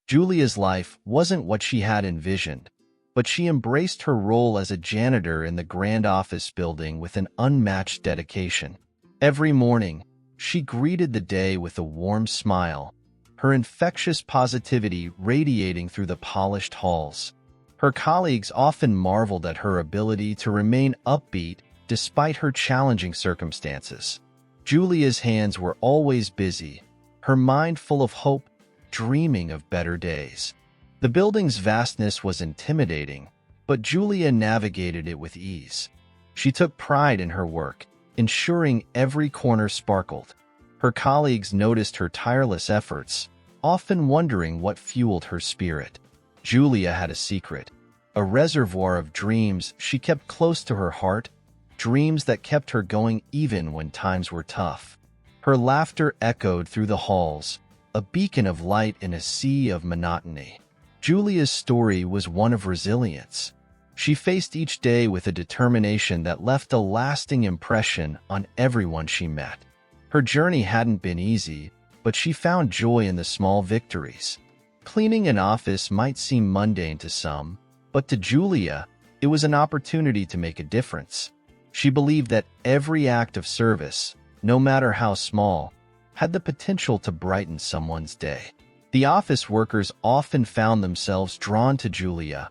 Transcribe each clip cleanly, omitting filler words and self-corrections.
Julia's life wasn't what she had envisioned, but she embraced her role as a janitor in the grand office building with an unmatched dedication. Every morning, she greeted the day with a warm smile, her infectious positivity radiating through the polished halls. Her colleagues often marveled at her ability to remain upbeat despite her challenging circumstances. Julia's hands were always busy, her mind full of hope, dreaming of better days. The building's vastness was intimidating, but Julia navigated it with ease. She took pride in her work, ensuring every corner sparkled. Her colleagues noticed her tireless efforts, often wondering what fueled her spirit. Julia had a secret, a reservoir of dreams she kept close to her heart, dreams that kept her going even when times were tough. Her laughter echoed through the halls, a beacon of light in a sea of monotony. Julia's story was one of resilience. She faced each day with a determination that left a lasting impression on everyone she met. Her journey hadn't been easy, but she found joy in the small victories. Cleaning an office might seem mundane to some, but to Julia, it was an opportunity to make a difference. She believed that every act of service, no matter how small, had the potential to brighten someone's day. The office workers often found themselves drawn to Julia,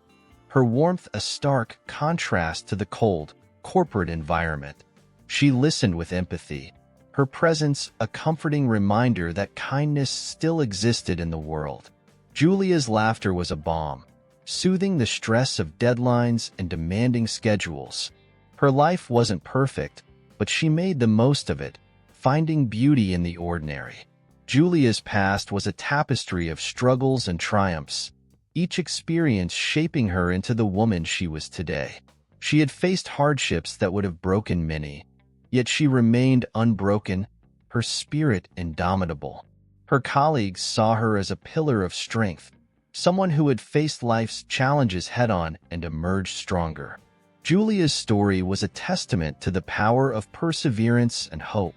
her warmth a stark contrast to the cold, corporate environment. She listened with empathy, her presence a comforting reminder that kindness still existed in the world. Julia's laughter was a balm, soothing the stress of deadlines and demanding schedules. Her life wasn't perfect, but she made the most of it, finding beauty in the ordinary. Julia's past was a tapestry of struggles and triumphs, each experience shaping her into the woman she was today. She had faced hardships that would have broken many, yet she remained unbroken, her spirit indomitable. Her colleagues saw her as a pillar of strength, someone who had faced life's challenges head-on and emerged stronger. Julia's story was a testament to the power of perseverance and hope.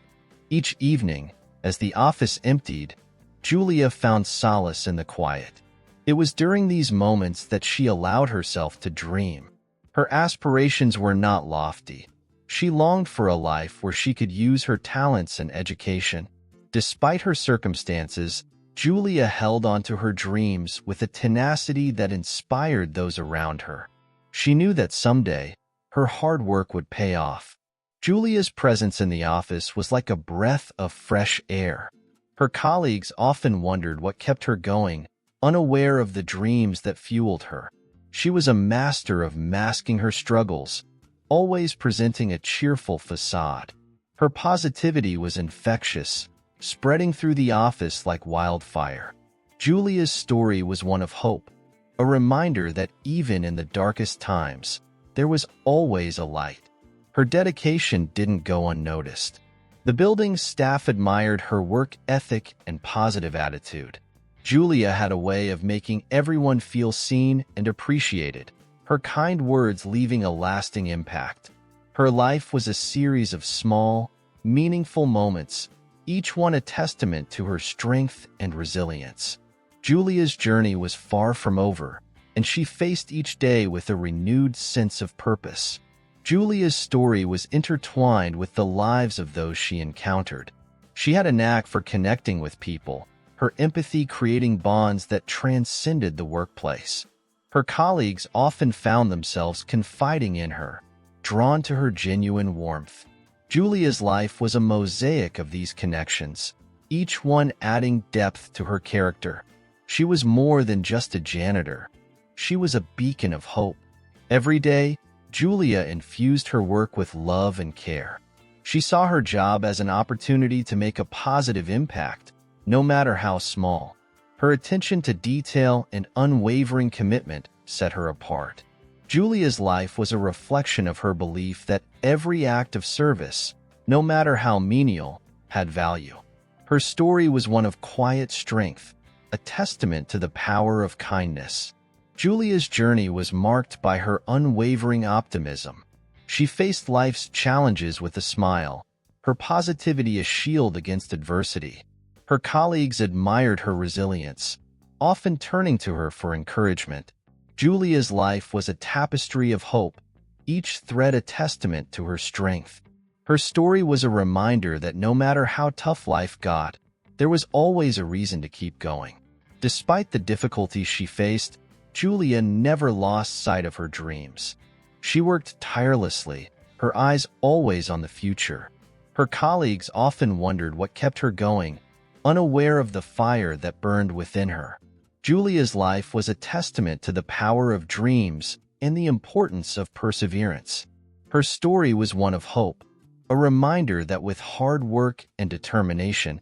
Each evening, as the office emptied, Julia found solace in the quiet. It was during these moments that she allowed herself to dream. Her aspirations were not lofty. She longed for a life where she could use her talents and education. Despite her circumstances, Julia held onto her dreams with a tenacity that inspired those around her. She knew that someday, her hard work would pay off. Julia's presence in the office was like a breath of fresh air. Her colleagues often wondered what kept her going, unaware of the dreams that fueled her. She was a master of masking her struggles, always presenting a cheerful facade. Her positivity was infectious, spreading through the office like wildfire. Julia's story was one of hope, a reminder that even in the darkest times, there was always a light. Her dedication didn't go unnoticed. The building's staff admired her work ethic and positive attitude. Julia had a way of making everyone feel seen and appreciated, her kind words leaving a lasting impact. Her life was a series of small, meaningful moments, each one a testament to her strength and resilience. Julia's journey was far from over, and she faced each day with a renewed sense of purpose. Julia's story was intertwined with the lives of those she encountered. She had a knack for connecting with people, her empathy creating bonds that transcended the workplace. Her colleagues often found themselves confiding in her, drawn to her genuine warmth. Julia's life was a mosaic of these connections, each one adding depth to her character. She was more than just a janitor. She was a beacon of hope. Every day, Julia infused her work with love and care. She saw her job as an opportunity to make a positive impact, no matter how small. Her attention to detail and unwavering commitment set her apart. Julia's life was a reflection of her belief that every act of service, no matter how menial, had value. Her story was one of quiet strength, a testament to the power of kindness. Julia's journey was marked by her unwavering optimism. She faced life's challenges with a smile, her positivity a shield against adversity. Her colleagues admired her resilience, often turning to her for encouragement. Julia's life was a tapestry of hope, each thread a testament to her strength. Her story was a reminder that no matter how tough life got, there was always a reason to keep going. Despite the difficulties she faced, Julia never lost sight of her dreams. She worked tirelessly, her eyes always on the future. Her colleagues often wondered what kept her going, unaware of the fire that burned within her. Julia's life was a testament to the power of dreams and the importance of perseverance. Her story was one of hope, a reminder that with hard work and determination,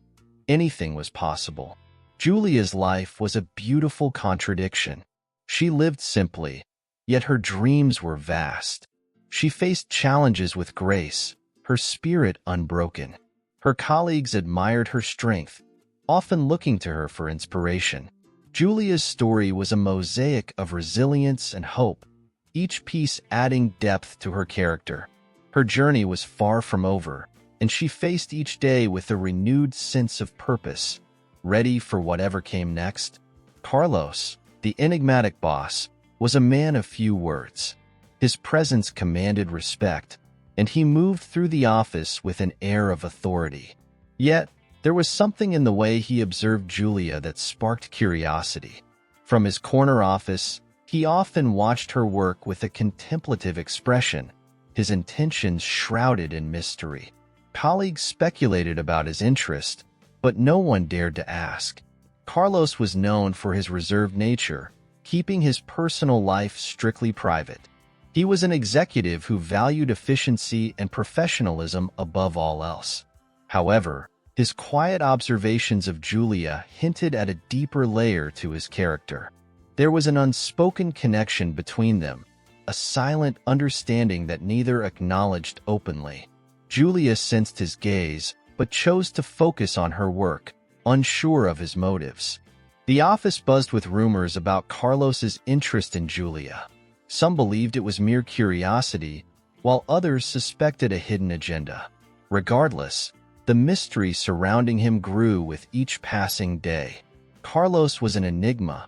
anything was possible. Julia's life was a beautiful contradiction. She lived simply, yet her dreams were vast. She faced challenges with grace, her spirit unbroken. Her colleagues admired her strength, often looking to her for inspiration. Julia's story was a mosaic of resilience and hope, each piece adding depth to her character. Her journey was far from over, and she faced each day with a renewed sense of purpose, ready for whatever came next. Carlos, the enigmatic boss, was a man of few words. His presence commanded respect, and he moved through the office with an air of authority. Yet, there was something in the way he observed Julia that sparked curiosity. From his corner office, he often watched her work with a contemplative expression, his intentions shrouded in mystery. Colleagues speculated about his interest, but no one dared to ask. Carlos was known for his reserved nature, keeping his personal life strictly private. He was an executive who valued efficiency and professionalism above all else. However, his quiet observations of Julia hinted at a deeper layer to his character. There was an unspoken connection between them, a silent understanding that neither acknowledged openly. Julia sensed his gaze, but chose to focus on her work, unsure of his motives. The office buzzed with rumors about Carlos's interest in Julia. Some believed it was mere curiosity, while others suspected a hidden agenda. Regardless, the mystery surrounding him grew with each passing day. Carlos was an enigma,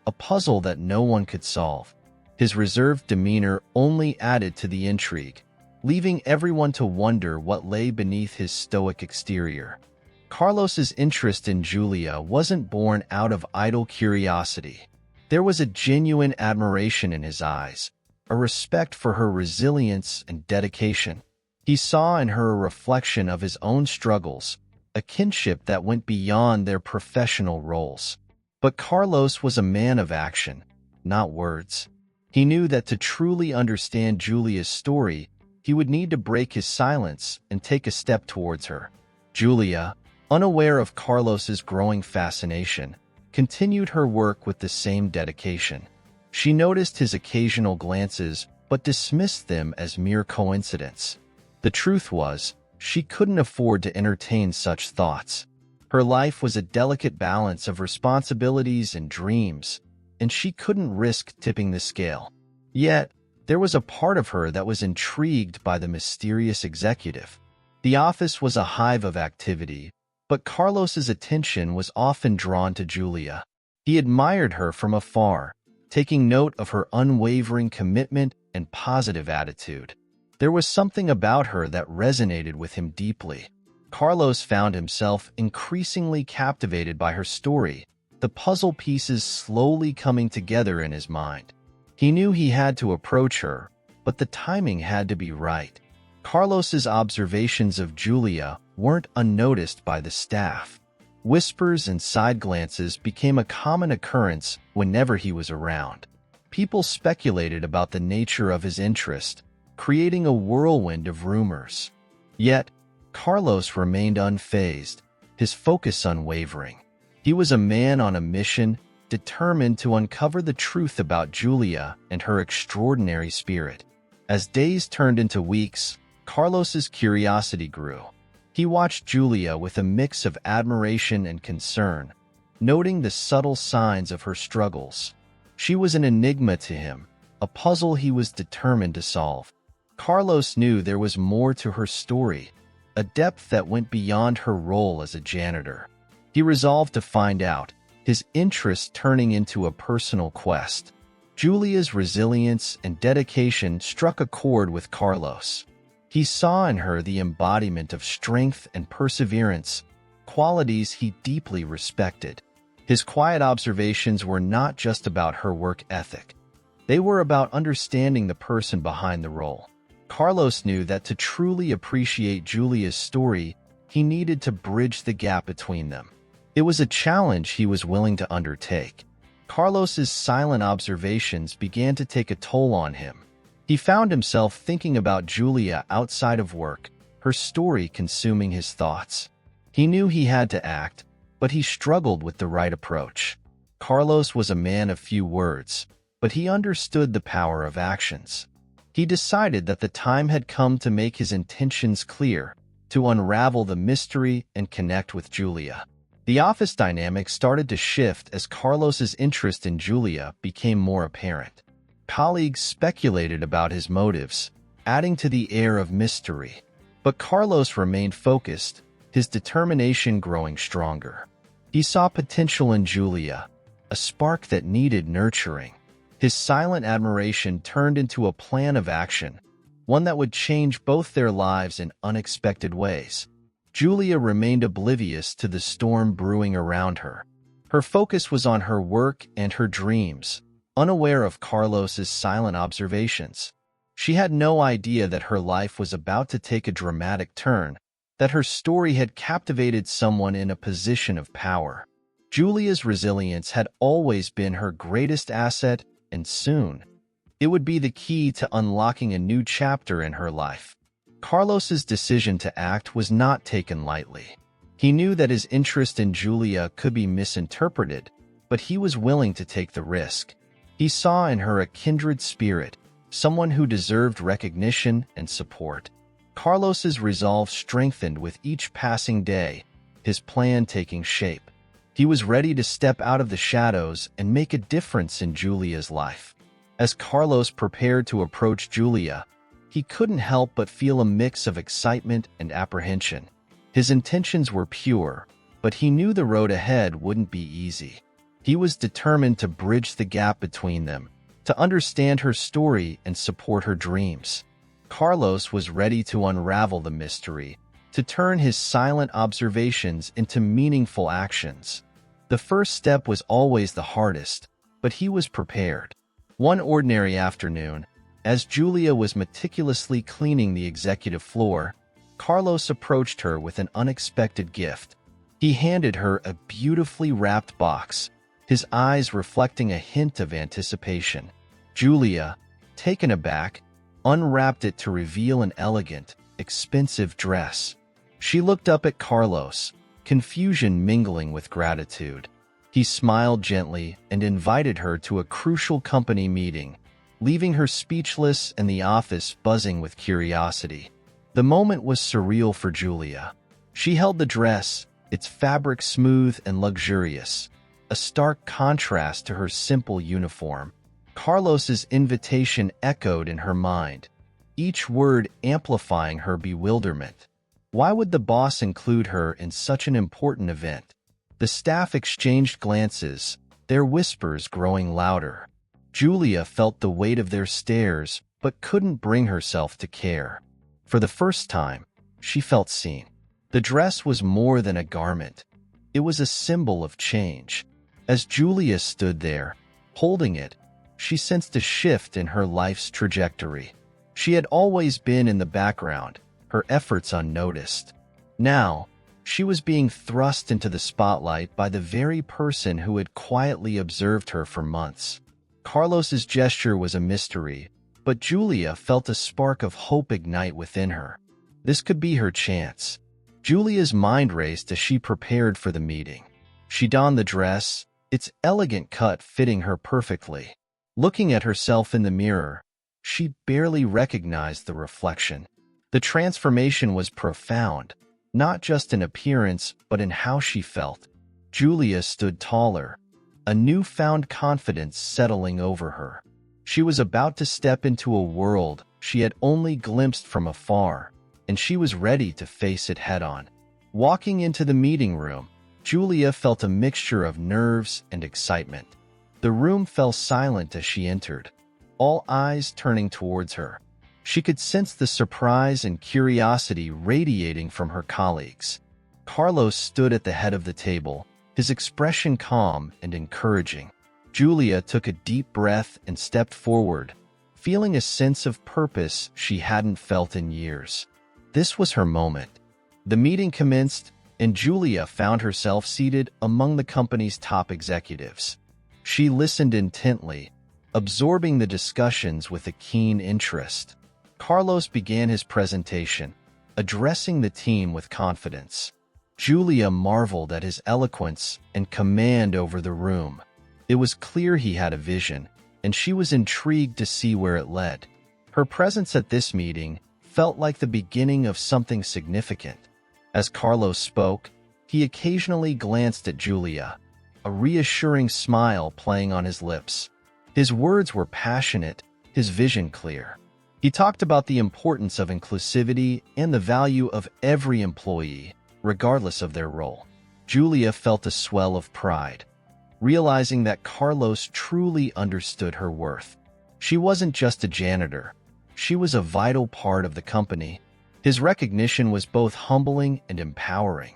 a puzzle that no one could solve. His reserved demeanor only added to the intrigue, leaving everyone to wonder what lay beneath his stoic exterior. Carlos's interest in Julia wasn't born out of idle curiosity. There was a genuine admiration in his eyes, a respect for her resilience and dedication. He saw in her a reflection of his own struggles, a kinship that went beyond their professional roles. But Carlos was a man of action, not words. He knew that to truly understand Julia's story, he would need to break his silence and take a step towards her. Julia, unaware of Carlos's growing fascination, continued her work with the same dedication. She noticed his occasional glances, but dismissed them as mere coincidence. The truth was, she couldn't afford to entertain such thoughts. Her life was a delicate balance of responsibilities and dreams, and she couldn't risk tipping the scale. Yet, there was a part of her that was intrigued by the mysterious executive. The office was a hive of activity, but Carlos's attention was often drawn to Julia. He admired her from afar, taking note of her unwavering commitment and positive attitude. There was something about her that resonated with him deeply. Carlos found himself increasingly captivated by her story, the puzzle pieces slowly coming together in his mind. He knew he had to approach her, but the timing had to be right. Carlos's observations of Julia weren't unnoticed by the staff. Whispers and side glances became a common occurrence whenever he was around. People speculated about the nature of his interest, creating a whirlwind of rumors. Yet, Carlos remained unfazed, his focus unwavering. He was a man on a mission, determined to uncover the truth about Julia and her extraordinary spirit. As days turned into weeks, Carlos's curiosity grew. He watched Julia with a mix of admiration and concern, noting the subtle signs of her struggles. She was an enigma to him, a puzzle he was determined to solve. Carlos knew there was more to her story, a depth that went beyond her role as a janitor. He resolved to find out, his interest turning into a personal quest. Julia's resilience and dedication struck a chord with Carlos. He saw in her the embodiment of strength and perseverance, qualities he deeply respected. His quiet observations were not just about her work ethic. They were about understanding the person behind the role. Carlos knew that to truly appreciate Julia's story, he needed to bridge the gap between them. It was a challenge he was willing to undertake. Carlos's silent observations began to take a toll on him. He found himself thinking about Julia outside of work, her story consuming his thoughts. He knew he had to act, but he struggled with the right approach. Carlos was a man of few words, but he understood the power of actions. He decided that the time had come to make his intentions clear, to unravel the mystery and connect with Julia. The office dynamic started to shift as Carlos's interest in Julia became more apparent. Colleagues speculated about his motives, adding to the air of mystery. But Carlos remained focused, his determination growing stronger. He saw potential in Julia, a spark that needed nurturing. His silent admiration turned into a plan of action, one that would change both their lives in unexpected ways. Julia remained oblivious to the storm brewing around her. Her focus was on her work and her dreams, unaware of Carlos's silent observations. She had no idea that her life was about to take a dramatic turn, that her story had captivated someone in a position of power. Julia's resilience had always been her greatest asset, and soon, it would be the key to unlocking a new chapter in her life. Carlos's decision to act was not taken lightly. He knew that his interest in Julia could be misinterpreted, but he was willing to take the risk. He saw in her a kindred spirit, someone who deserved recognition and support. Carlos's resolve strengthened with each passing day, his plan taking shape. He was ready to step out of the shadows and make a difference in Julia's life. As Carlos prepared to approach Julia, he couldn't help but feel a mix of excitement and apprehension. His intentions were pure, but he knew the road ahead wouldn't be easy. He was determined to bridge the gap between them, to understand her story and support her dreams. Carlos was ready to unravel the mystery, to turn his silent observations into meaningful actions. The first step was always the hardest, but he was prepared. One ordinary afternoon, as Julia was meticulously cleaning the executive floor, Carlos approached her with an unexpected gift. He handed her a beautifully wrapped box, his eyes reflecting a hint of anticipation. Julia, taken aback, unwrapped it to reveal an elegant, expensive dress. She looked up at Carlos, confusion mingling with gratitude. He smiled gently and invited her to a crucial company meeting, leaving her speechless and the office buzzing with curiosity. The moment was surreal for Julia. She held the dress, its fabric smooth and luxurious, a stark contrast to her simple uniform. Carlos's invitation echoed in her mind, each word amplifying her bewilderment. Why would the boss include her in such an important event? The staff exchanged glances, their whispers growing louder. Julia felt the weight of their stares, but couldn't bring herself to care. For the first time, she felt seen. The dress was more than a garment. It was a symbol of change. As Julia stood there, holding it, she sensed a shift in her life's trajectory. She had always been in the background, her efforts unnoticed. Now, she was being thrust into the spotlight by the very person who had quietly observed her for months. Carlos's gesture was a mystery, but Julia felt a spark of hope ignite within her. This could be her chance. Julia's mind raced as she prepared for the meeting. She donned the dress, its elegant cut fitting her perfectly. Looking at herself in the mirror, she barely recognized the reflection. The transformation was profound, not just in appearance but in how she felt. Julia stood taller, a newfound confidence settling over her. She was about to step into a world she had only glimpsed from afar, and she was ready to face it head-on. Walking into the meeting room, Julia felt a mixture of nerves and excitement. The room fell silent as she entered, all eyes turning towards her. She could sense the surprise and curiosity radiating from her colleagues. Carlos stood at the head of the table, his expression calm and encouraging. Julia took a deep breath and stepped forward, feeling a sense of purpose she hadn't felt in years. This was her moment. The meeting commenced, and Julia found herself seated among the company's top executives. She listened intently, absorbing the discussions with a keen interest. Carlos began his presentation, addressing the team with confidence. Julia marveled at his eloquence and command over the room. It was clear he had a vision, and she was intrigued to see where it led. Her presence at this meeting felt like the beginning of something significant. As Carlos spoke, he occasionally glanced at Julia, a reassuring smile playing on his lips. His words were passionate, his vision clear. He talked about the importance of inclusivity and the value of every employee, regardless of their role. Julia felt a swell of pride, realizing that Carlos truly understood her worth. She wasn't just a janitor. She was a vital part of the company. His recognition was both humbling and empowering.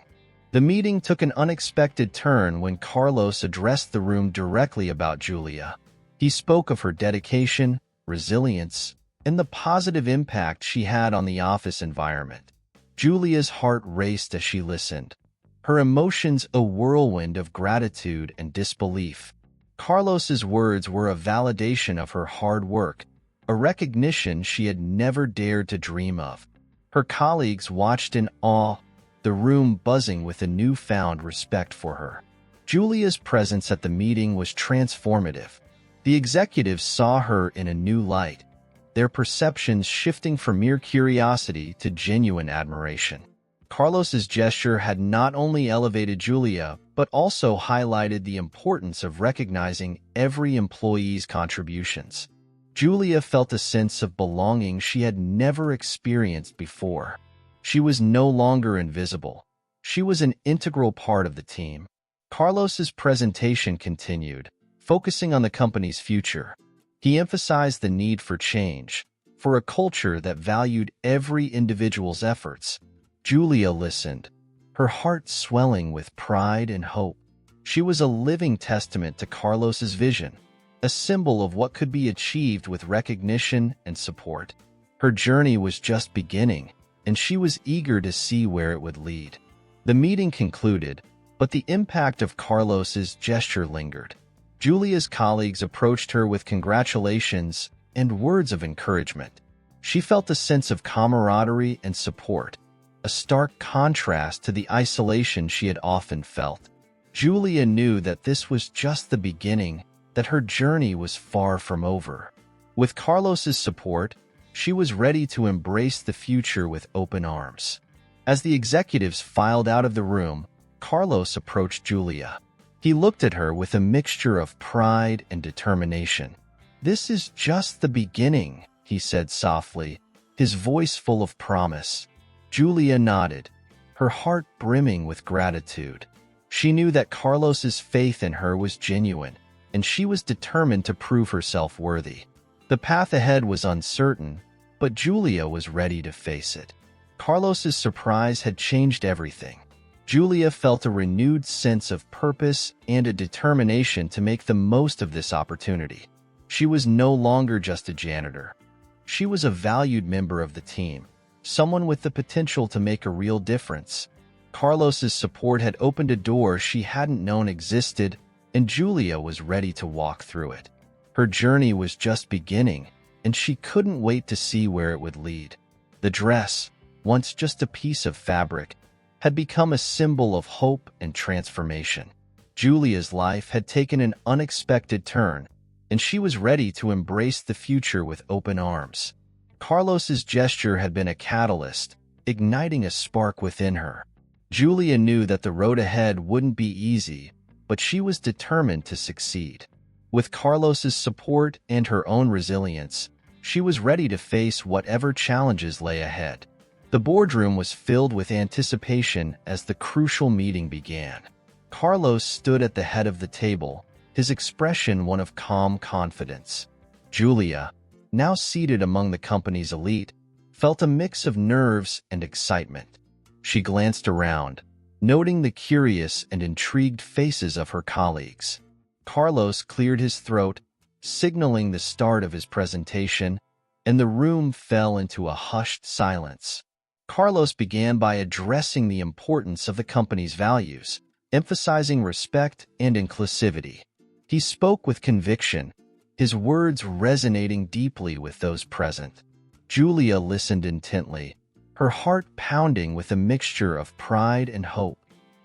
The meeting took an unexpected turn when Carlos addressed the room directly about Julia. He spoke of her dedication, resilience, and the positive impact she had on the office environment. Julia's heart raced as she listened, her emotions a whirlwind of gratitude and disbelief. Carlos's words were a validation of her hard work, a recognition she had never dared to dream of. Her colleagues watched in awe, the room buzzing with a newfound respect for her. Julia's presence at the meeting was transformative. The executives saw her in a new light, their perceptions shifting from mere curiosity to genuine admiration. Carlos's gesture had not only elevated Julia, but also highlighted the importance of recognizing every employee's contributions. Julia felt a sense of belonging she had never experienced before. She was no longer invisible. She was an integral part of the team. Carlos's presentation continued, focusing on the company's future. He emphasized the need for change, for a culture that valued every individual's efforts. Julia listened, her heart swelling with pride and hope. She was a living testament to Carlos's vision, a symbol of what could be achieved with recognition and support. Her journey was just beginning, and she was eager to see where it would lead. The meeting concluded, but the impact of Carlos's gesture lingered. Julia's colleagues approached her with congratulations and words of encouragement. She felt a sense of camaraderie and support, a stark contrast to the isolation she had often felt. Julia knew that this was just the beginning, that her journey was far from over. With Carlos's support, she was ready to embrace the future with open arms. As the executives filed out of the room, Carlos approached Julia. He looked at her with a mixture of pride and determination. "This is just the beginning," he said softly, his voice full of promise. Julia nodded, her heart brimming with gratitude. She knew that Carlos's faith in her was genuine, and she was determined to prove herself worthy. The path ahead was uncertain, but Julia was ready to face it. Carlos's surprise had changed everything. Julia felt a renewed sense of purpose and a determination to make the most of this opportunity. She was no longer just a janitor. She was a valued member of the team, someone with the potential to make a real difference. Carlos's support had opened a door she hadn't known existed, and Julia was ready to walk through it. Her journey was just beginning, and she couldn't wait to see where it would lead. The dress, once just a piece of fabric, had become a symbol of hope and transformation. Julia's life had taken an unexpected turn, and she was ready to embrace the future with open arms. Carlos's gesture had been a catalyst, igniting a spark within her. Julia knew that the road ahead wouldn't be easy, but she was determined to succeed. With Carlos's support and her own resilience, she was ready to face whatever challenges lay ahead. The boardroom was filled with anticipation as the crucial meeting began. Carlos stood at the head of the table, his expression one of calm confidence. Julia, now seated among the company's elite, felt a mix of nerves and excitement. She glanced around, noting the curious and intrigued faces of her colleagues. Carlos cleared his throat, signaling the start of his presentation, and the room fell into a hushed silence. Carlos began by addressing the importance of the company's values, emphasizing respect and inclusivity. He spoke with conviction, his words resonating deeply with those present. Julia listened intently, her heart pounding with a mixture of pride and hope.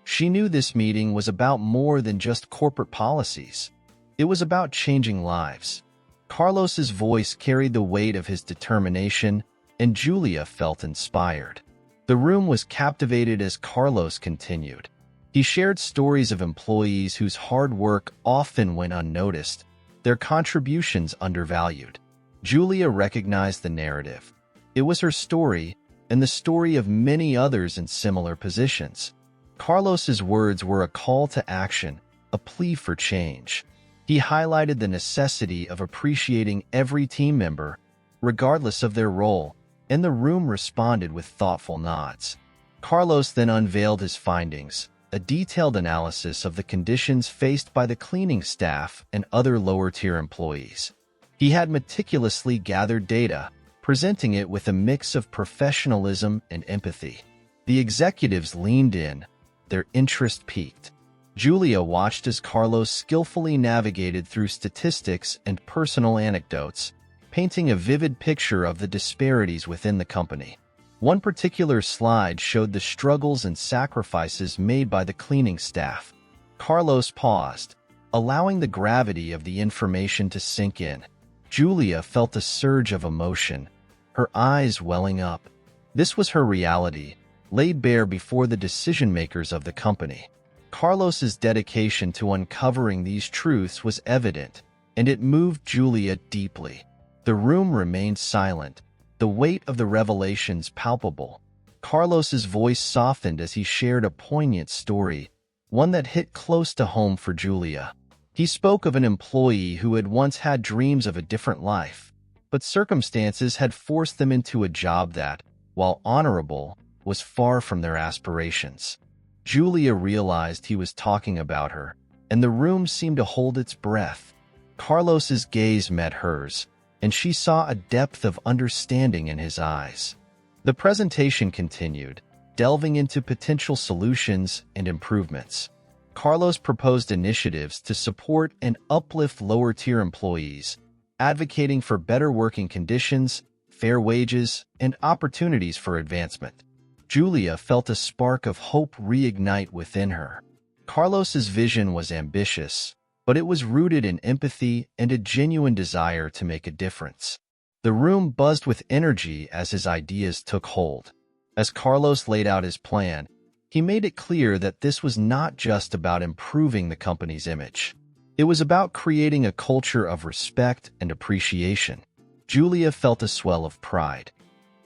She knew this meeting was about more than just corporate policies. It was about changing lives. Carlos's voice carried the weight of his determination, and Julia felt inspired. The room was captivated as Carlos continued. He shared stories of employees whose hard work often went unnoticed, their contributions undervalued. Julia recognized the narrative. It was her story, and the story of many others in similar positions. Carlos's words were a call to action, a plea for change. He highlighted the necessity of appreciating every team member, regardless of their role, and the room responded with thoughtful nods. Carlos then unveiled his findings, a detailed analysis of the conditions faced by the cleaning staff and other lower-tier employees. He had meticulously gathered data, presenting it with a mix of professionalism and empathy. The executives leaned in, their interest piqued. Julia watched as Carlos skillfully navigated through statistics and personal anecdotes, painting a vivid picture of the disparities within the company. One particular slide showed the struggles and sacrifices made by the cleaning staff. Carlos paused, allowing the gravity of the information to sink in. Julia felt a surge of emotion, her eyes welling up. This was her reality, laid bare before the decision-makers of the company. Carlos's dedication to uncovering these truths was evident, and it moved Julia deeply. The room remained silent, the weight of the revelations palpable. Carlos's voice softened as he shared a poignant story, one that hit close to home for Julia. He spoke of an employee who had once had dreams of a different life, but circumstances had forced them into a job that, while honorable, was far from their aspirations. Julia realized he was talking about her, and the room seemed to hold its breath. Carlos's gaze met hers, and she saw a depth of understanding in his eyes. The presentation continued, delving into potential solutions and improvements. Carlos proposed initiatives to support and uplift lower-tier employees, advocating for better working conditions, fair wages, and opportunities for advancement. Julia felt a spark of hope reignite within her. Carlos's vision was ambitious, but it was rooted in empathy and a genuine desire to make a difference. The room buzzed with energy as his ideas took hold. As Carlos laid out his plan, he made it clear that this was not just about improving the company's image. It was about creating a culture of respect and appreciation. Julia felt a swell of pride.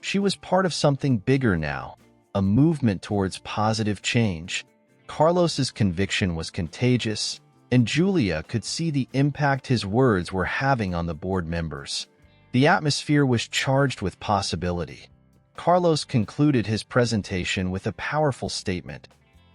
She was part of something bigger now, a movement towards positive change. Carlos's conviction was contagious, and Julia could see the impact his words were having on the board members. The atmosphere was charged with possibility. Carlos concluded his presentation with a powerful statement.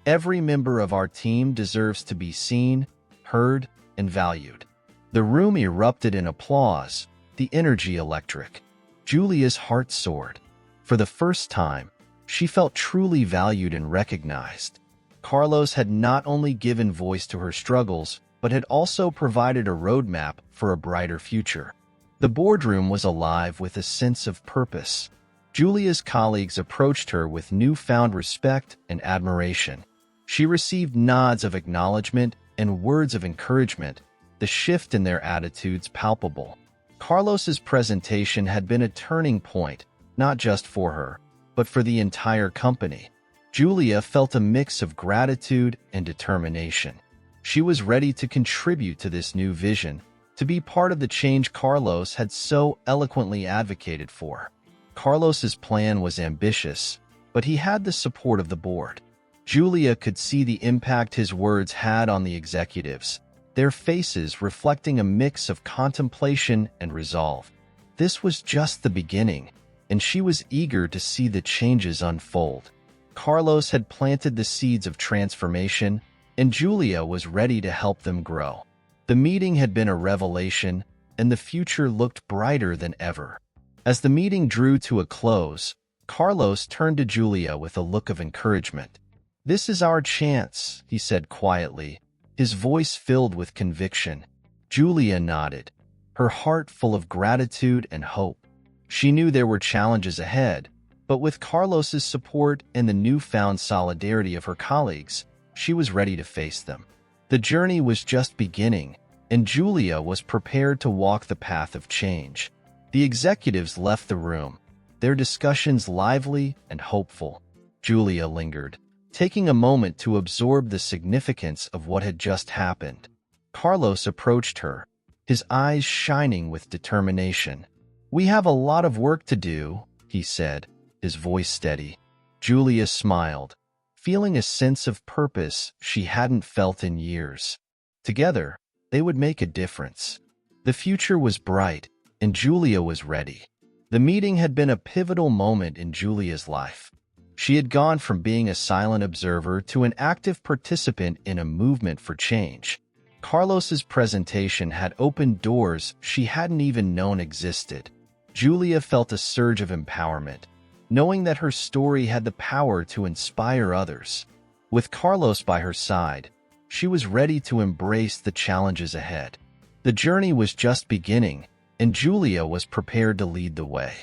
Every member of our team deserves to be seen, heard, and valued. The room erupted in applause, the energy electric. Julia's heart soared. For the first time, she felt truly valued and recognized. Carlos had not only given voice to her struggles, but had also provided a roadmap for a brighter future. The boardroom was alive with a sense of purpose. Julia's colleagues approached her with newfound respect and admiration. She received nods of acknowledgement and words of encouragement, the shift in their attitudes palpable. Carlos's presentation had been a turning point, not just for her, but for the entire company. Julia felt a mix of gratitude and determination. She was ready to contribute to this new vision, to be part of the change Carlos had so eloquently advocated for. Carlos's plan was ambitious, but he had the support of the board. Julia could see the impact his words had on the executives, their faces reflecting a mix of contemplation and resolve. This was just the beginning, and she was eager to see the changes unfold. Carlos had planted the seeds of transformation, and Julia was ready to help them grow. The meeting had been a revelation, and the future looked brighter than ever. As the meeting drew to a close, Carlos turned to Julia with a look of encouragement. "This is our chance," he said quietly, his voice filled with conviction. Julia nodded, her heart full of gratitude and hope. She knew there were challenges ahead, but with Carlos's support and the newfound solidarity of her colleagues, she was ready to face them. The journey was just beginning, and Julia was prepared to walk the path of change. The executives left the room, their discussions lively and hopeful. Julia lingered, taking a moment to absorb the significance of what had just happened. Carlos approached her, his eyes shining with determination. "We have a lot of work to do," he said, his voice steady. Julia smiled, feeling a sense of purpose she hadn't felt in years. Together, they would make a difference. The future was bright, and Julia was ready. The meeting had been a pivotal moment in Julia's life. She had gone from being a silent observer to an active participant in a movement for change. Carlos's presentation had opened doors she hadn't even known existed. Julia felt a surge of empowerment, knowing that her story had the power to inspire others. With Carlos by her side, she was ready to embrace the challenges ahead. The journey was just beginning, and Julia was prepared to lead the way.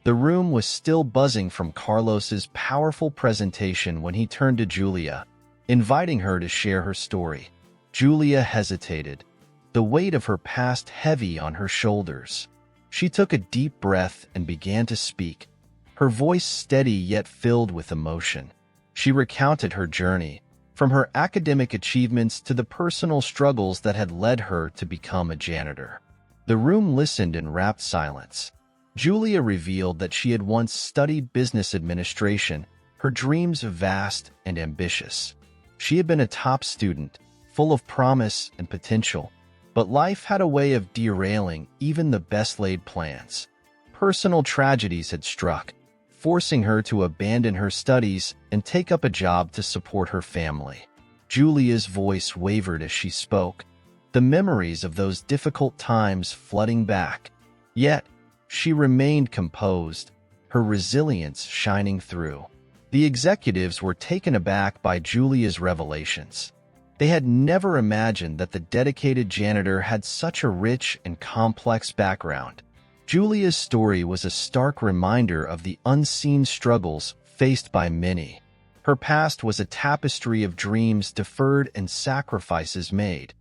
The room was still buzzing from Carlos's powerful presentation when he turned to Julia, inviting her to share her story. Julia hesitated, the weight of her past heavy on her shoulders. She took a deep breath and began to speak, her voice steady yet filled with emotion. She recounted her journey, from her academic achievements to the personal struggles that had led her to become a janitor. The room listened in rapt silence. Julia revealed that she had once studied business administration, her dreams vast and ambitious. She had been a top student, full of promise and potential, but life had a way of derailing even the best-laid plans. Personal tragedies had struck, forcing her to abandon her studies and take up a job to support her family. Julia's voice wavered as she spoke, the memories of those difficult times flooding back. Yet, she remained composed, her resilience shining through. The executives were taken aback by Julia's revelations. They had never imagined that the dedicated janitor had such a rich and complex background. Julia's story was a stark reminder of the unseen struggles faced by many. Her past was a tapestry of dreams deferred and sacrifices made,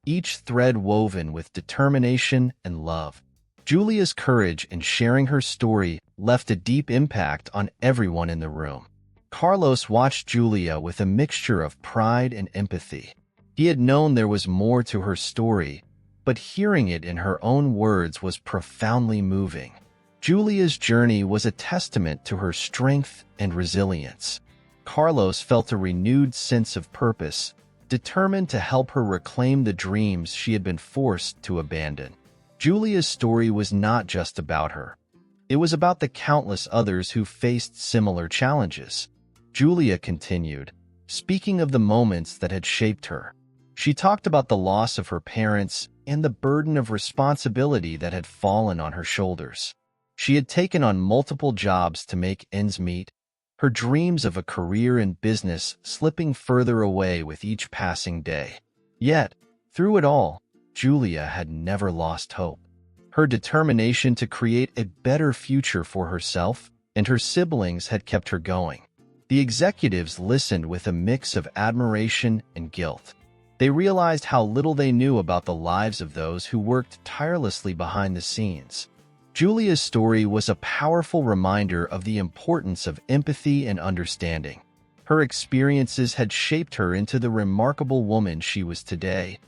each thread woven with determination and love. Julia's courage in sharing her story left a deep impact on everyone in the room. Carlos watched Julia with a mixture of pride and empathy. He had known there was more to her story, but hearing it in her own words was profoundly moving. Julia's journey was a testament to her strength and resilience. Carlos felt a renewed sense of purpose, determined to help her reclaim the dreams she had been forced to abandon. Julia's story was not just about her. It was about the countless others who faced similar challenges. Julia continued, speaking of the moments that had shaped her. She talked about the loss of her parents and the burden of responsibility that had fallen on her shoulders. She had taken on multiple jobs to make ends meet, her dreams of a career in business slipping further away with each passing day. Yet, through it all, Julia had never lost hope. Her determination to create a better future for herself and her siblings had kept her going. The executives listened with a mix of admiration and guilt. They realized how little they knew about the lives of those who worked tirelessly behind the scenes. Julia's story was a powerful reminder of the importance of empathy and understanding. Her experiences had shaped her into the remarkable woman she was today,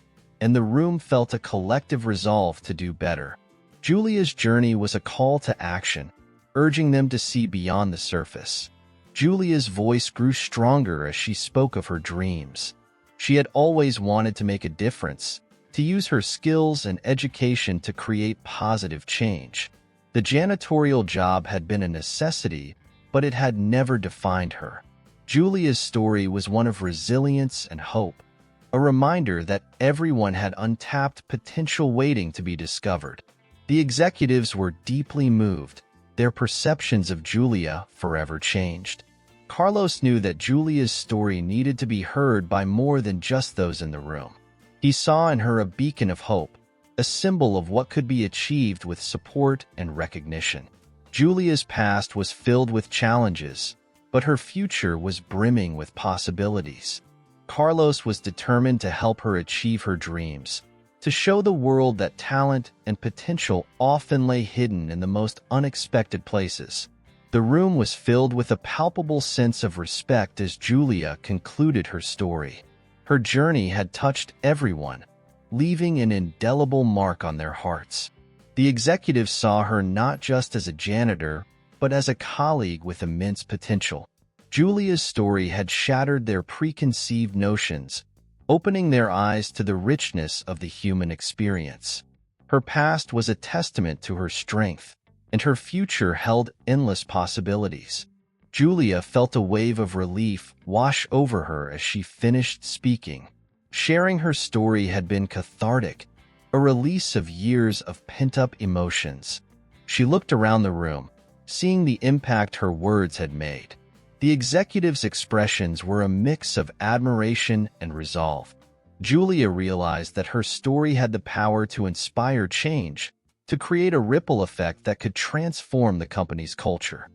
and the room felt a collective resolve to do better. Julia's journey was a call to action, urging them to see beyond the surface. Julia's voice grew stronger as she spoke of her dreams. She had always wanted to make a difference, to use her skills and education to create positive change. The janitorial job had been a necessity, but it had never defined her. Julia's story was one of resilience and hope, a reminder that everyone had untapped potential waiting to be discovered. The executives were deeply moved, their perceptions of Julia forever changed. Carlos knew that Julia's story needed to be heard by more than just those in the room. He saw in her a beacon of hope, a symbol of what could be achieved with support and recognition. Julia's past was filled with challenges, but her future was brimming with possibilities. Carlos was determined to help her achieve her dreams, to show the world that talent and potential often lay hidden in the most unexpected places. The room was filled with a palpable sense of respect as Julia concluded her story. Her journey had touched everyone, leaving an indelible mark on their hearts. The executives saw her not just as a janitor, but as a colleague with immense potential. Julia's story had shattered their preconceived notions, opening their eyes to the richness of the human experience. Her past was a testament to her strength, and her future held endless possibilities. Julia felt a wave of relief wash over her as she finished speaking. Sharing her story had been cathartic, a release of years of pent-up emotions. She looked around the room, seeing the impact her words had made. The executives' expressions were a mix of admiration and resolve. Julia realized that her story had the power to inspire change, to create a ripple effect that could transform the company's culture.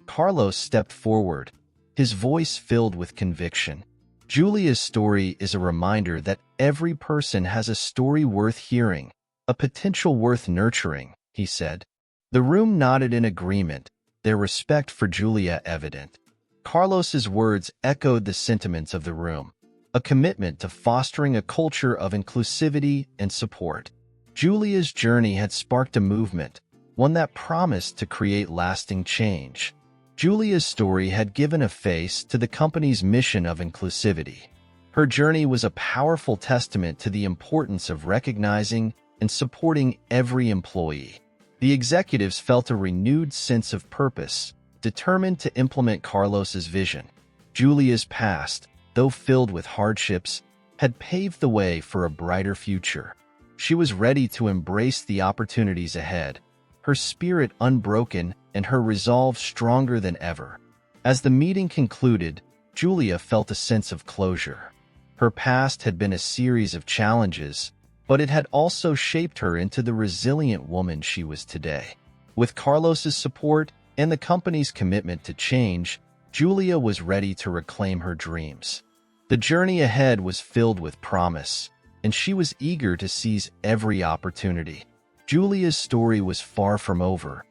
Carlos stepped forward, his voice filled with conviction. Julia's story is a reminder that every person has a story worth hearing, a potential worth nurturing, he said. The room nodded in agreement, their respect for Julia evident. Carlos's words echoed the sentiments of the room, a commitment to fostering a culture of inclusivity and support. Julia's journey had sparked a movement, one that promised to create lasting change. Julia's story had given a face to the company's mission of inclusivity. Her journey was a powerful testament to the importance of recognizing and supporting every employee. The executives felt a renewed sense of purpose, determined to implement Carlos's vision. Julia's past, though filled with hardships, had paved the way for a brighter future. She was ready to embrace the opportunities ahead, her spirit unbroken and her resolve stronger than ever. As the meeting concluded, Julia felt a sense of closure. Her past had been a series of challenges, but it had also shaped her into the resilient woman she was today. With Carlos's support and the company's commitment to change, Julia was ready to reclaim her dreams. The journey ahead was filled with promise, and she was eager to seize every opportunity. Julia's story was far from over.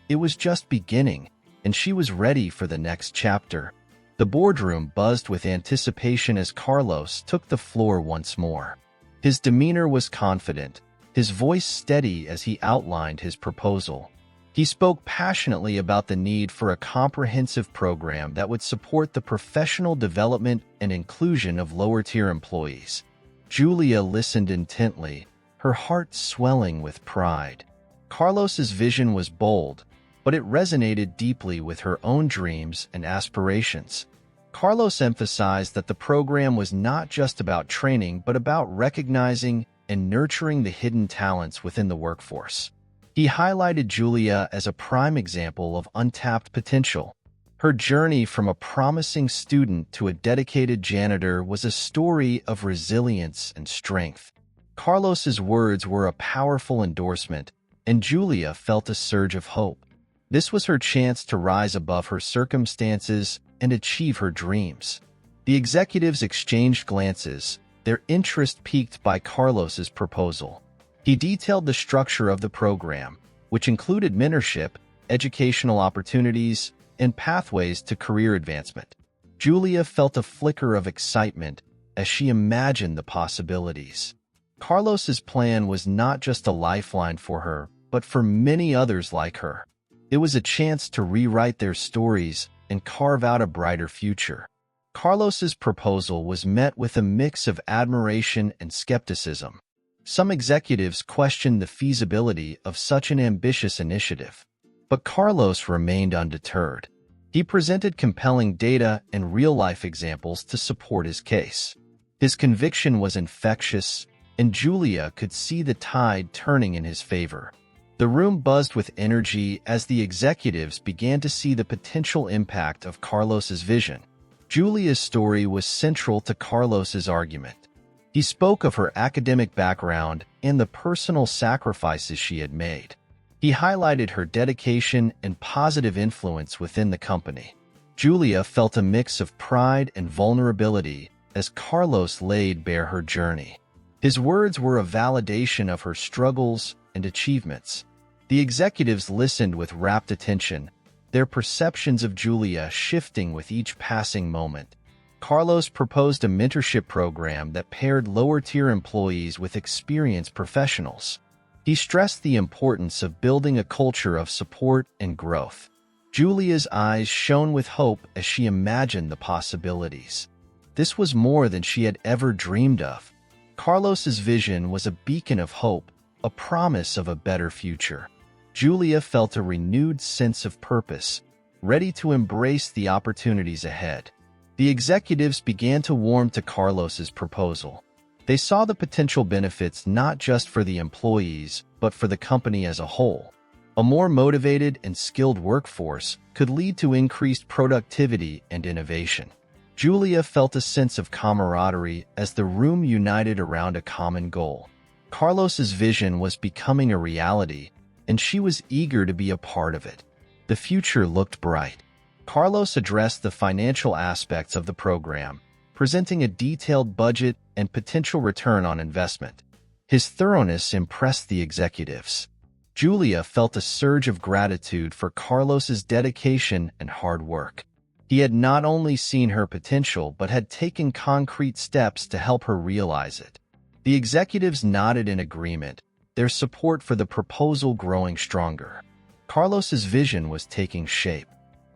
It was just beginning, and she was ready for the next chapter. The boardroom buzzed with anticipation as Carlos took the floor once more. His demeanor was confident, his voice steady as he outlined his proposal. He spoke passionately about the need for a comprehensive program that would support the professional development and inclusion of lower-tier employees. Julia listened intently, her heart swelling with pride. Carlos's vision was bold, but it resonated deeply with her own dreams and aspirations. Carlos emphasized that the program was not just about training, but about recognizing and nurturing the hidden talents within the workforce. He highlighted Julia as a prime example of untapped potential. Her journey from a promising student to a dedicated janitor was a story of resilience and strength. Carlos's words were a powerful endorsement, and Julia felt a surge of hope. This was her chance to rise above her circumstances and achieve her dreams. The executives exchanged glances, their interest piqued by Carlos's proposal. He detailed the structure of the program, which included mentorship, educational opportunities, and pathways to career advancement. Julia felt a flicker of excitement as she imagined the possibilities. Carlos's plan was not just a lifeline for her, but for many others like her. It was a chance to rewrite their stories and carve out a brighter future. Carlos's proposal was met with a mix of admiration and skepticism. Some executives questioned the feasibility of such an ambitious initiative. But Carlos remained undeterred. He presented compelling data and real-life examples to support his case. His conviction was infectious, and Julia could see the tide turning in his favor. The room buzzed with energy as the executives began to see the potential impact of Carlos's vision. Julia's story was central to Carlos's argument. He spoke of her academic background and the personal sacrifices she had made. He highlighted her dedication and positive influence within the company. Julia felt a mix of pride and vulnerability as Carlos laid bare her journey. His words were a validation of her struggles and achievements. The executives listened with rapt attention, their perceptions of Julia shifting with each passing moment. Carlos proposed a mentorship program that paired lower-tier employees with experienced professionals. He stressed the importance of building a culture of support and growth. Julia's eyes shone with hope as she imagined the possibilities. This was more than she had ever dreamed of. Carlos's vision was a beacon of hope, a promise of a better future. Julia felt a renewed sense of purpose, ready to embrace the opportunities ahead. The executives began to warm to Carlos's proposal. They saw the potential benefits not just for the employees, but for the company as a whole. A more motivated and skilled workforce could lead to increased productivity and innovation. Julia felt a sense of camaraderie as the room united around a common goal. Carlos's vision was becoming a reality, and she was eager to be a part of it. The future looked bright. Carlos addressed the financial aspects of the program, presenting a detailed budget and potential return on investment. His thoroughness impressed the executives. Julia felt a surge of gratitude for Carlos's dedication and hard work. He had not only seen her potential but had taken concrete steps to help her realize it. The executives nodded in agreement, their support for the proposal growing stronger. Carlos's vision was taking shape.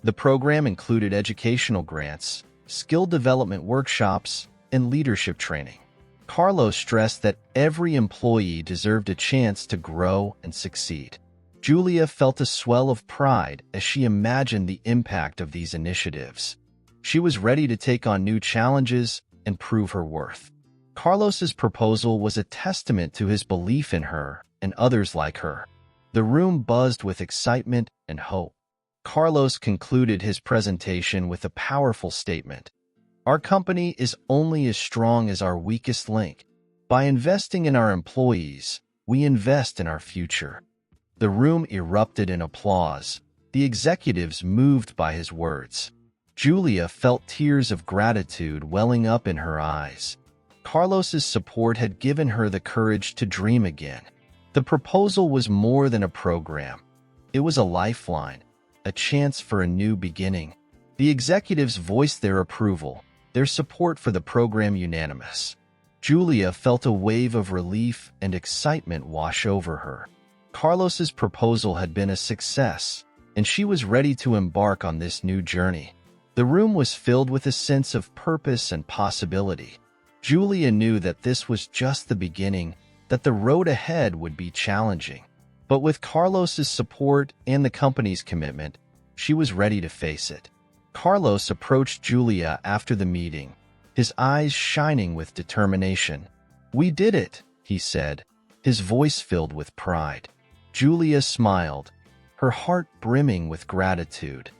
The program included educational grants, skill development workshops, and leadership training. Carlos stressed that every employee deserved a chance to grow and succeed. Julia felt a swell of pride as she imagined the impact of these initiatives. She was ready to take on new challenges and prove her worth. Carlos's proposal was a testament to his belief in her and others like her. The room buzzed with excitement and hope. Carlos concluded his presentation with a powerful statement. Our company is only as strong as our weakest link. By investing in our employees, we invest in our future. The room erupted in applause, the executives moved by his words. Julia felt tears of gratitude welling up in her eyes. Carlos's support had given her the courage to dream again. The proposal was more than a program. It was a lifeline, a chance for a new beginning. The executives voiced their approval, their support for the program unanimous. Julia felt a wave of relief and excitement wash over her. Carlos's proposal had been a success, and she was ready to embark on this new journey. The room was filled with a sense of purpose and possibility. Julia knew that this was just the beginning, that the road ahead would be challenging. But with Carlos's support and the company's commitment, she was ready to face it. Carlos approached Julia after the meeting, his eyes shining with determination. "We did it," he said, his voice filled with pride. Julia smiled, her heart brimming with gratitude.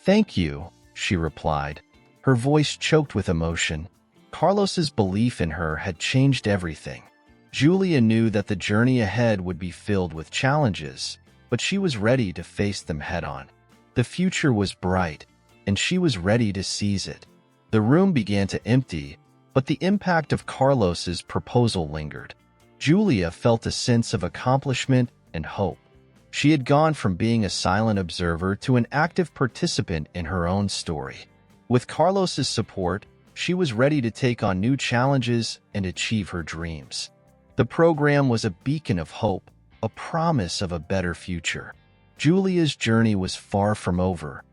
"Thank you," she replied, her voice choked with emotion. Carlos's belief in her had changed everything. Julia knew that the journey ahead would be filled with challenges, but she was ready to face them head-on. The future was bright, and she was ready to seize it. The room began to empty, but the impact of Carlos's proposal lingered. Julia felt a sense of accomplishment and hope. She had gone from being a silent observer to an active participant in her own story. With Carlos's support, she was ready to take on new challenges and achieve her dreams. The program was a beacon of hope, a promise of a better future. Julia's journey was far from over.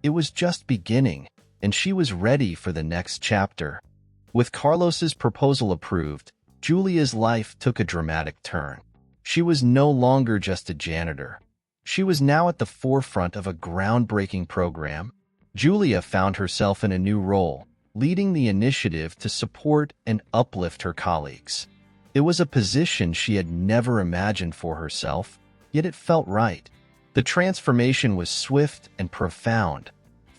It was just beginning, and she was ready for the next chapter. With Carlos's proposal approved, Julia's life took a dramatic turn. She was no longer just a janitor. She was now at the forefront of a groundbreaking program. Julia found herself in a new role, leading the initiative to support and uplift her colleagues. It was a position she had never imagined for herself, yet it felt right. The transformation was swift and profound,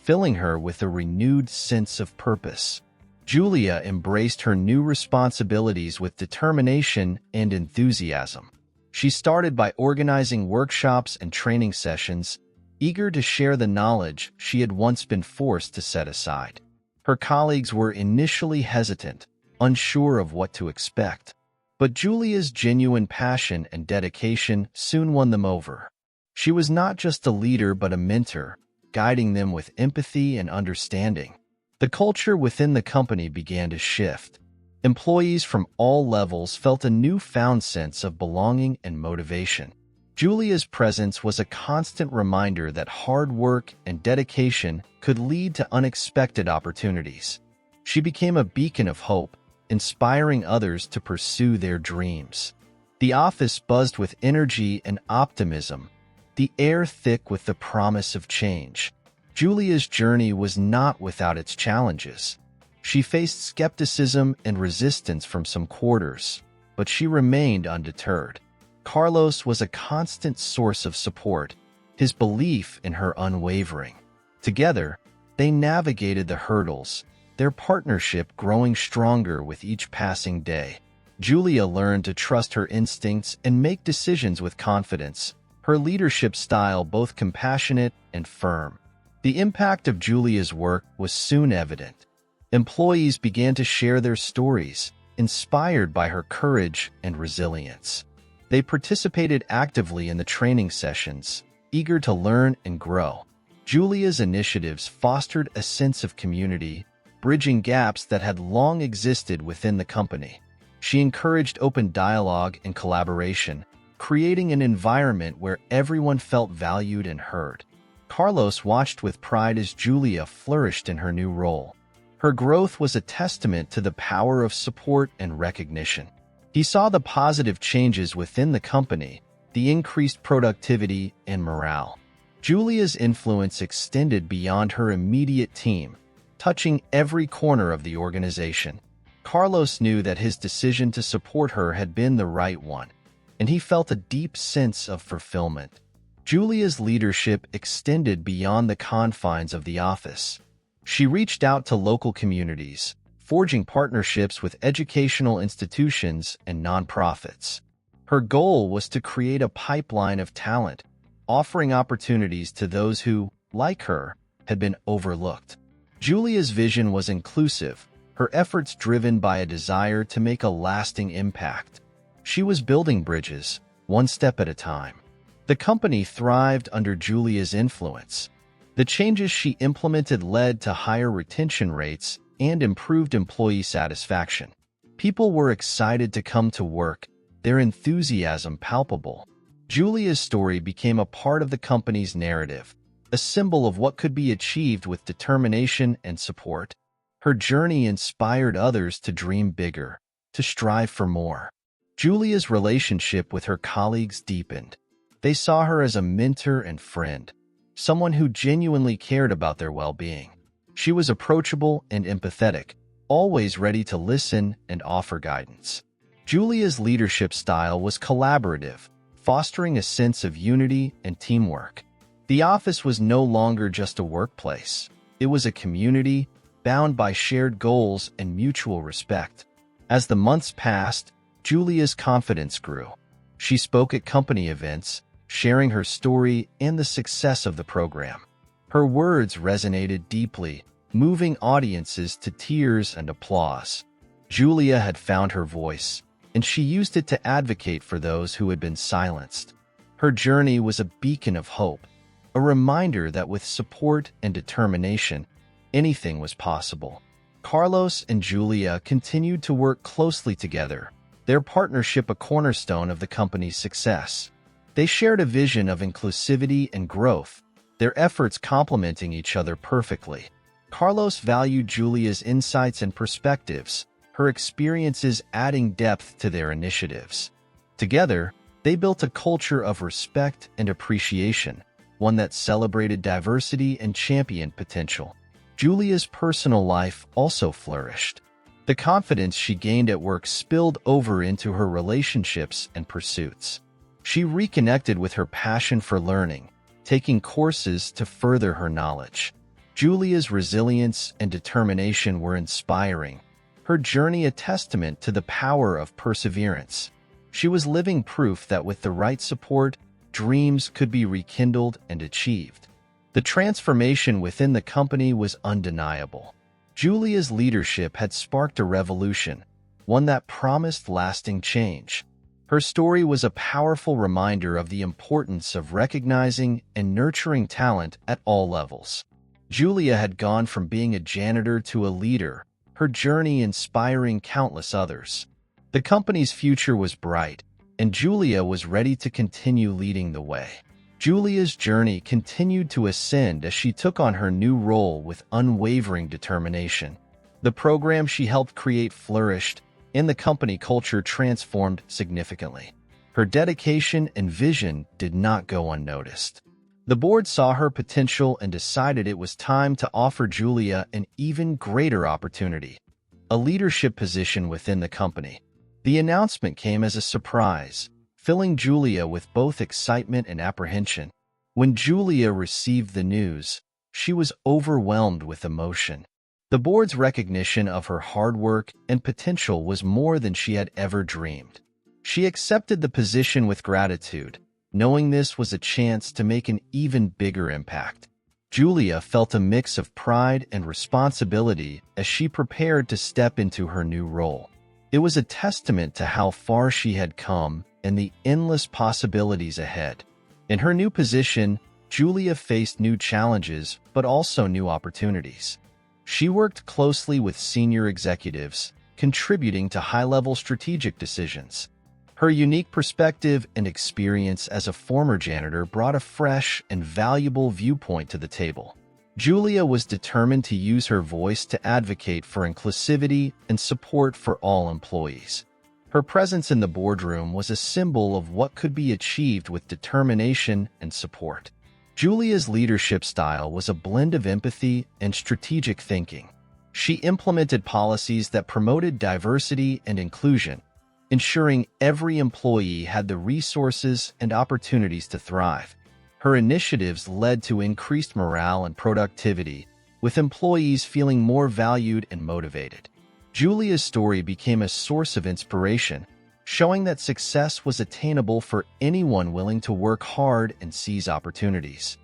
filling her with a renewed sense of purpose. Julia embraced her new responsibilities with determination and enthusiasm. She started by organizing workshops and training sessions, eager to share the knowledge she had once been forced to set aside. Her colleagues were initially hesitant, unsure of what to expect. But Julia's genuine passion and dedication soon won them over. She was not just a leader but a mentor, guiding them with empathy and understanding. The culture within the company began to shift. Employees from all levels felt a newfound sense of belonging and motivation. Julia's presence was a constant reminder that hard work and dedication could lead to unexpected opportunities. She became a beacon of hope, inspiring others to pursue their dreams. The office buzzed with energy and optimism, the air thick with the promise of change. Julia's journey was not without its challenges. She faced skepticism and resistance from some quarters, but she remained undeterred. Carlos was a constant source of support, his belief in her unwavering. Together, they navigated the hurdles, their partnership growing stronger with each passing day. Julia learned to trust her instincts and make decisions with confidence, her leadership style both compassionate and firm. The impact of Julia's work was soon evident. Employees began to share their stories, inspired by her courage and resilience. They participated actively in the training sessions, eager to learn and grow. Julia's initiatives fostered a sense of community, bridging gaps that had long existed within the company. She encouraged open dialogue and collaboration, creating an environment where everyone felt valued and heard. Carlos watched with pride as Julia flourished in her new role. Her growth was a testament to the power of support and recognition. He saw the positive changes within the company, the increased productivity and morale. Julia's influence extended beyond her immediate team, touching every corner of the organization. Carlos knew that his decision to support her had been the right one, and he felt a deep sense of fulfillment. Julia's leadership extended beyond the confines of the office. She reached out to local communities, forging partnerships with educational institutions and nonprofits. Her goal was to create a pipeline of talent, offering opportunities to those who, like her, had been overlooked. Julia's vision was inclusive, her efforts driven by a desire to make a lasting impact. She was building bridges, one step at a time. The company thrived under Julia's influence. The changes she implemented led to higher retention rates and improved employee satisfaction. People were excited to come to work, their enthusiasm palpable. Julia's story became a part of the company's narrative, a symbol of what could be achieved with determination and support. Her journey inspired others to dream bigger, to strive for more. Julia's relationship with her colleagues deepened. They saw her as a mentor and friend, someone who genuinely cared about their well-being. She was approachable and empathetic, always ready to listen and offer guidance. Julia's leadership style was collaborative, fostering a sense of unity and teamwork. The office was no longer just a workplace. It was a community, bound by shared goals and mutual respect. As the months passed, Julia's confidence grew. She spoke at company events, sharing her story and the success of the program. Her words resonated deeply, moving audiences to tears and applause. Julia had found her voice, and she used it to advocate for those who had been silenced. Her journey was a beacon of hope, a reminder that with support and determination, anything was possible. Carlos and Julia continued to work closely together, their partnership a cornerstone of the company's success. They shared a vision of inclusivity and growth, their efforts complementing each other perfectly. Carlos valued Julia's insights and perspectives, her experiences adding depth to their initiatives. Together, they built a culture of respect and appreciation, one that celebrated diversity and championed potential. Julia's personal life also flourished. The confidence she gained at work spilled over into her relationships and pursuits. She reconnected with her passion for learning, taking courses to further her knowledge. Julia's resilience and determination were inspiring, her journey a testament to the power of perseverance. She was living proof that with the right support, dreams could be rekindled and achieved. The transformation within the company was undeniable. Julia's leadership had sparked a revolution, one that promised lasting change. Her story was a powerful reminder of the importance of recognizing and nurturing talent at all levels. Julia had gone from being a janitor to a leader, her journey inspiring countless others. The company's future was bright, and Julia was ready to continue leading the way. Julia's journey continued to ascend as she took on her new role with unwavering determination. The program she helped create flourished, and the company culture transformed significantly. Her dedication and vision did not go unnoticed. The board saw her potential and decided it was time to offer Julia an even greater opportunity, a leadership position within the company. The announcement came as a surprise, filling Julia with both excitement and apprehension. When Julia received the news, she was overwhelmed with emotion. The board's recognition of her hard work and potential was more than she had ever dreamed. She accepted the position with gratitude, knowing this was a chance to make an even bigger impact. Julia felt a mix of pride and responsibility as she prepared to step into her new role. It was a testament to how far she had come and the endless possibilities ahead. In her new position, Julia faced new challenges, but also new opportunities. She worked closely with senior executives, contributing to high-level strategic decisions. Her unique perspective and experience as a former janitor brought a fresh and valuable viewpoint to the table. Julia was determined to use her voice to advocate for inclusivity and support for all employees. Her presence in the boardroom was a symbol of what could be achieved with determination and support. Julia's leadership style was a blend of empathy and strategic thinking. She implemented policies that promoted diversity and inclusion, ensuring every employee had the resources and opportunities to thrive. Her initiatives led to increased morale and productivity, with employees feeling more valued and motivated. Julia's story became a source of inspiration, showing that success was attainable for anyone willing to work hard and seize opportunities.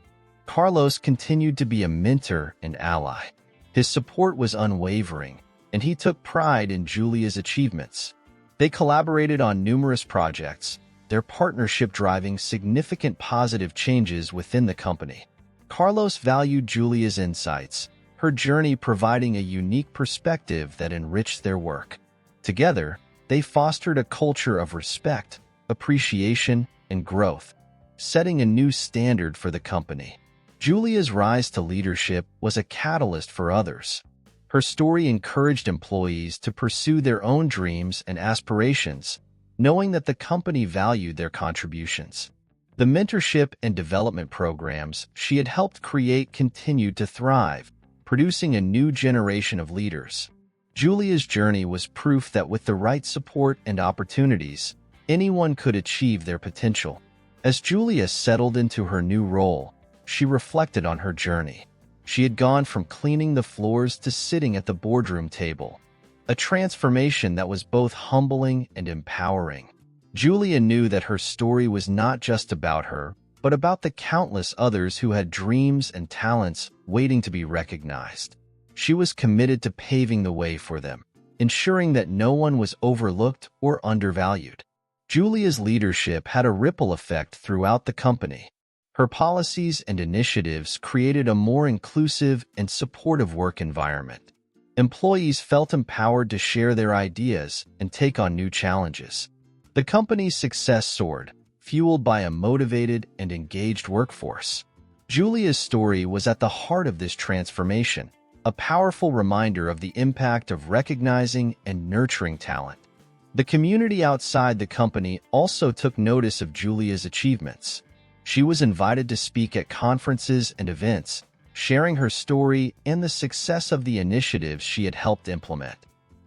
Carlos continued to be a mentor and ally. His support was unwavering, and he took pride in Julia's achievements. They collaborated on numerous projects, their partnership driving significant positive changes within the company. Carlos valued Julia's insights, her journey providing a unique perspective that enriched their work. Together, they fostered a culture of respect, appreciation, and growth, setting a new standard for the company. Julia's rise to leadership was a catalyst for others. Her story encouraged employees to pursue their own dreams and aspirations, knowing that the company valued their contributions. The mentorship and development programs she had helped create continued to thrive, producing a new generation of leaders. Julia's journey was proof that with the right support and opportunities, anyone could achieve their potential. As Julia settled into her new role, she reflected on her journey. She had gone from cleaning the floors to sitting at the boardroom table, a transformation that was both humbling and empowering. Julia knew that her story was not just about her, but about the countless others who had dreams and talents waiting to be recognized. She was committed to paving the way for them, ensuring that no one was overlooked or undervalued. Julia's leadership had a ripple effect throughout the company. Her policies and initiatives created a more inclusive and supportive work environment. Employees felt empowered to share their ideas and take on new challenges. The company's success soared, fueled by a motivated and engaged workforce. Julia's story was at the heart of this transformation, a powerful reminder of the impact of recognizing and nurturing talent. The community outside the company also took notice of Julia's achievements. She was invited to speak at conferences and events, sharing her story and the success of the initiatives she had helped implement.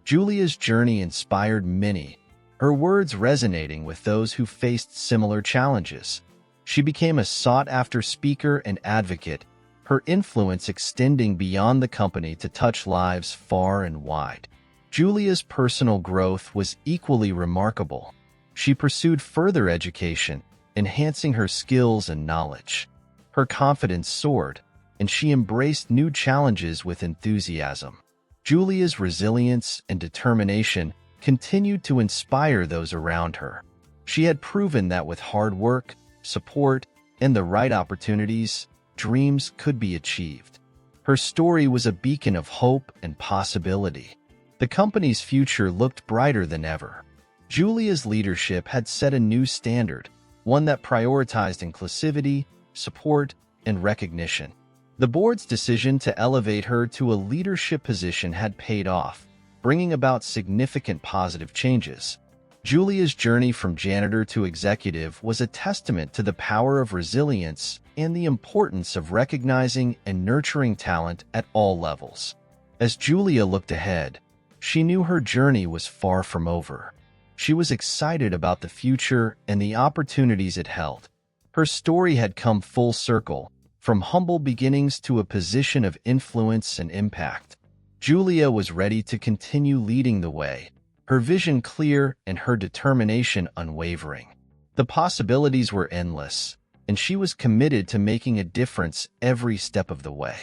Julia's journey inspired many, her words resonating with those who faced similar challenges. She became a sought-after speaker and advocate, her influence extending beyond the company to touch lives far and wide. Julia's personal growth was equally remarkable. She pursued further education, enhancing her skills and knowledge. Her confidence soared, and she embraced new challenges with enthusiasm. Julia's resilience and determination continued to inspire those around her. She had proven that with hard work, support, and the right opportunities, dreams could be achieved. Her story was a beacon of hope and possibility. The company's future looked brighter than ever. Julia's leadership had set a new standard, one that prioritized inclusivity, support, and recognition. The board's decision to elevate her to a leadership position had paid off, bringing about significant positive changes. Julia's journey from janitor to executive was a testament to the power of resilience and the importance of recognizing and nurturing talent at all levels. As Julia looked ahead, she knew her journey was far from over. She was excited about the future and the opportunities it held. Her story had come full circle, from humble beginnings to a position of influence and impact. Julia was ready to continue leading the way, her vision clear and her determination unwavering. The possibilities were endless, and she was committed to making a difference every step of the way.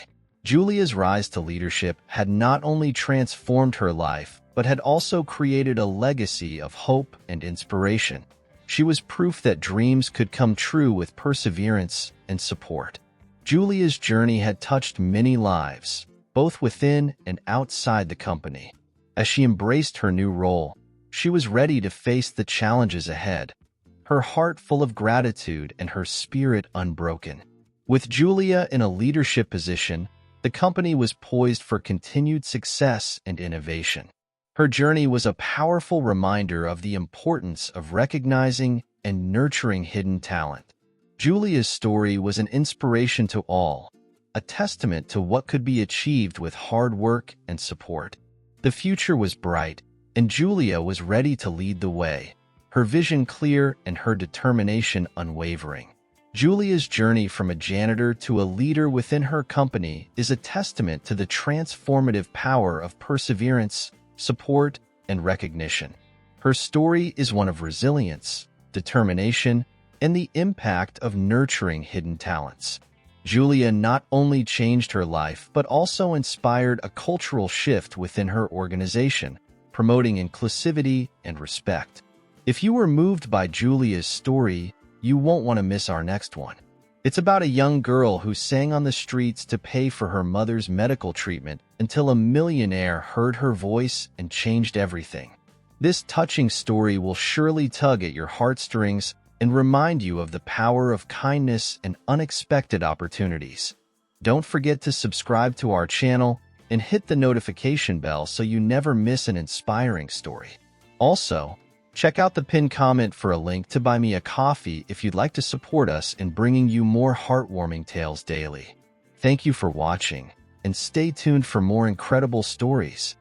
Julia's rise to leadership had not only transformed her life, but had also created a legacy of hope and inspiration. She was proof that dreams could come true with perseverance and support. Julia's journey had touched many lives, both within and outside the company. As she embraced her new role, she was ready to face the challenges ahead, her heart full of gratitude and her spirit unbroken. With Julia in a leadership position, the company was poised for continued success and innovation. Her journey was a powerful reminder of the importance of recognizing and nurturing hidden talent. Julia's story was an inspiration to all, a testament to what could be achieved with hard work and support. The future was bright, and Julia was ready to lead the way, her vision clear and her determination unwavering. Julia's journey from a janitor to a leader within her company is a testament to the transformative power of perseverance, support, and recognition. Her story is one of resilience, determination, and the impact of nurturing hidden talents. Julia not only changed her life but also inspired a cultural shift within her organization, promoting inclusivity and respect. If you were moved by Julia's story, you won't want to miss our next one. It's about a young girl who sang on the streets to pay for her mother's medical treatment until a millionaire heard her voice and changed everything. This touching story will surely tug at your heartstrings and remind you of the power of kindness and unexpected opportunities. Don't forget to subscribe to our channel and hit the notification bell so you never miss an inspiring story. Also, check out the pinned comment for a link to buy me a coffee if you'd like to support us in bringing you more heartwarming tales daily. Thank you for watching, and stay tuned for more incredible stories.